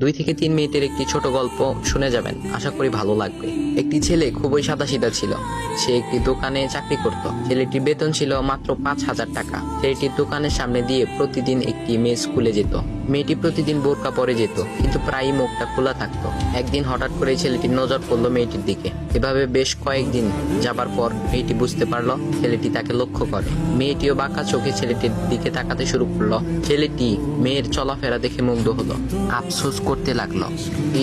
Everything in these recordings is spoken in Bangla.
2 থেকে 3 মিনিটের একটি ছোট গল্প শুনে যাবেন, আশা করি ভালো লাগবে। একটি ছেলে খুবই সাদাসিধা ছিল। সে একটি দোকানে চাকরি করত। ছেলেটির বেতন ছিল মাত্র 5,000 টাকা। ছেলেটির দোকানের সামনে দিয়ে প্রতিদিন একটি মেয়ে স্কুলে যেত। মেয়েটি প্রতিদিন বোরকা পরে যেত, কিন্তু প্রায়ই মুখটা খোলা থাকতো। একদিন হঠাৎ করে ছেলেটির নজর পড়লো মেয়েটির দিকে। এভাবে বেশ কয়েকদিন যাবার পর মেয়েটি বুঝতে পারলো ছেলেটি তাকে লক্ষ্য করে। মেয়েটিও বাঁকা চোখে ছেলেটির দিকে তাকাতে শুরু করলো। ছেলেটি মেয়ের চলাফেরা দেখে মুগ্ধ হলো। আফসোস করতে লাগলো,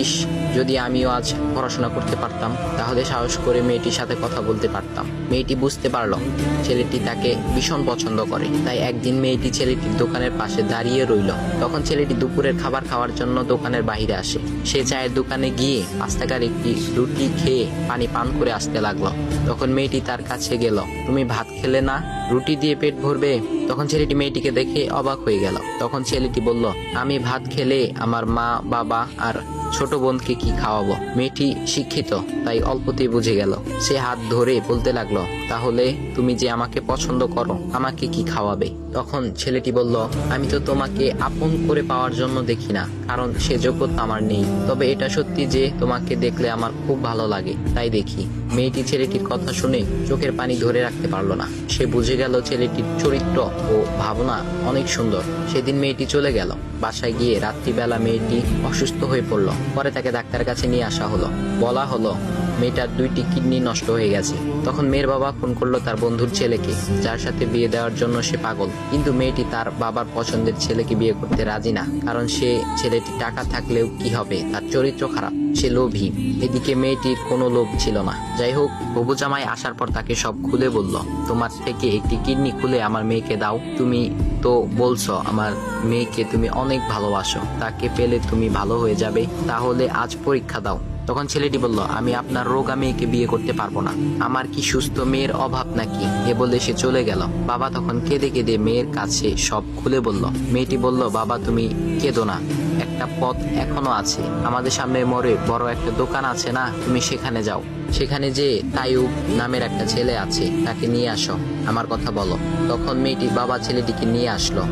ইস, যদি আমিও আজ পড়াশোনা করতে পারতাম, তাহলে সাহস করে মেয়েটির সাথে কথা বলতে পারতাম। মেয়েটি বুঝতে পারলো ছেলেটি তাকে ভীষণ পছন্দ করে। তাই একদিন মেয়েটি ছেলেটির দোকানের পাশে দাঁড়িয়ে রইল। তখন ছেলেটি দুপুরের খাবার খাওয়ার জন্য দোকানের বাইরে আসে। সে চায়ের দোকানে গিয়ে 5 টাকার একটি রুটি খেয়ে পানি পান করে আসতে লাগলো। তখন মেয়েটি তার কাছে গেল। তুমি ভাত খেলে না, রুটি দিয়ে পেট ভরবে? তখন ছেলেটি মেয়েটিকে দেখে অবাক হয়ে গেল। তখন ছেলেটি বলল, আমি ভাত খেলে আমার মা, বাবা আর ছোট বোনকে কি খাওয়াবো? মেয়েটি শিক্ষিত, তাই অল্পতেই বুঝে গেল। সে হাত ধরে বলতে লাগলো, তাহলে তুমি যে আমাকে পছন্দ করো, আমাকে কি খাওয়াবে? তখন ছেলেটি বলল, আমি তো তোমাকে আপন করে পাওয়ার জন্য দেখি না, কারণ সে যোগ্যতা আমার নেই। তবে এটা সত্যি যে তোমাকে দেখলে আমার খুব ভালো লাগে, তাই দেখি। মেয়েটি ছেলেটির কথা শুনে চোখের পানি ধরে রাখতে পারলো না। সে বুঝে গেল ছেলেটির চরিত্র ও ভাবনা অনেক সুন্দর। সেদিন মেয়েটি চলে গেল। বাসায় গিয়ে রাত্রিবেলা মেয়েটি অসুস্থ হয়ে পড়ল। পরে তাকে ডাক্তারের কাছে নিয়ে আসা হলো। বলা হলো মেয়েটার 2টি কিডনি নষ্ট হয়ে গেছে। তখন মেয়ের বাবা ফোন করলো তার বন্ধুর ছেলেকে, যার সাথে বিয়ে দেওয়ার জন্য সে পাগল। কিন্তু মেয়েটি তার বাবার পছন্দের ছেলেকে বিয়ে করতে রাজি না, কারণ সে ছেলেটি টাকা থাকলেও কি হবে, তার চরিত্র খারাপ, সে লোভী। এদিকে মেয়েটির কোনো লোভ ছিল না। যাই হোক, হবু জামাই আসার পর তাকে সব খুলে বলল, তোমার থেকে একটি কিডনি খুলে আমার মেয়েকে দাও। তুমি তো বলছো আমার মেয়েকে তুমি অনেক ভালোবাসো, তাকে পেলে তুমি ভালো হয়ে যাবে, তাহলে আজ পরীক্ষা দাও। তখন ছেলেটি বলল, আমি আপনার রোগা মেয়েকে বিয়ে করতে পারবো না, আমার কি সুস্থ মেয়ের অভাব নাকি? এ বলে সে চলে গেল। বাবা তখন কেঁদে কেঁদে মেয়ের কাছে সব খুলে বলল। মেয়েটি বলল, বাবা তুমি কেঁদো না, একটা পথ এখনো আছে। আমাদের সামনে মোড়ে বড় একটা দোকান আছে না, তুমি সেখানে যাও। সেখানে যে তাইয়ুব নামের একটা ছেলে আছে, তাকে নিয়ে আসো, আমার কথা বলো। তখন মেয়েটির বাবা ছেলেটিকে নিয়ে আসলো।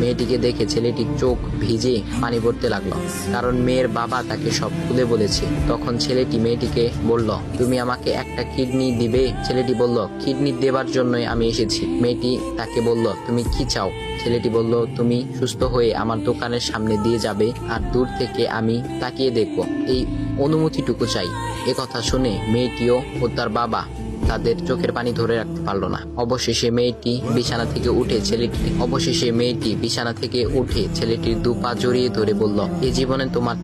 মেয়েটিকে দেখে ছেলেটির চোখ ভিজে পানি পড়তে লাগলো, কারণ মেয়ের বাবা তাকে সব খুলে বলেছে। তখন ছেলেটি মেয়েটিকে বলল, তুমি আমাকে একটা কিডনি দিবে? ছেলেটি বলল, কিডনি দেবার জন্যই আমি এসেছি। মেয়েটি তাকে বলল, তুমি কি চাও? ছেলেটি বলল, তুমি সুস্থ হয়ে আমার দোকানের সামনে দিয়ে যাবে, আর দূর থেকে আমি তাকিয়ে দেখব, এই অনুমতিটুকু চাই। কথা শুনে মেয়েটিও ও তার বাবা তাদের চোখের পানি ধরে রাখতে পারলো না। অবশেষে মেয়েটি বিছানা থেকে উঠে ছেলেটির 2 পা জড়িয়ে ধরে বলল, এই জীবনে তোমার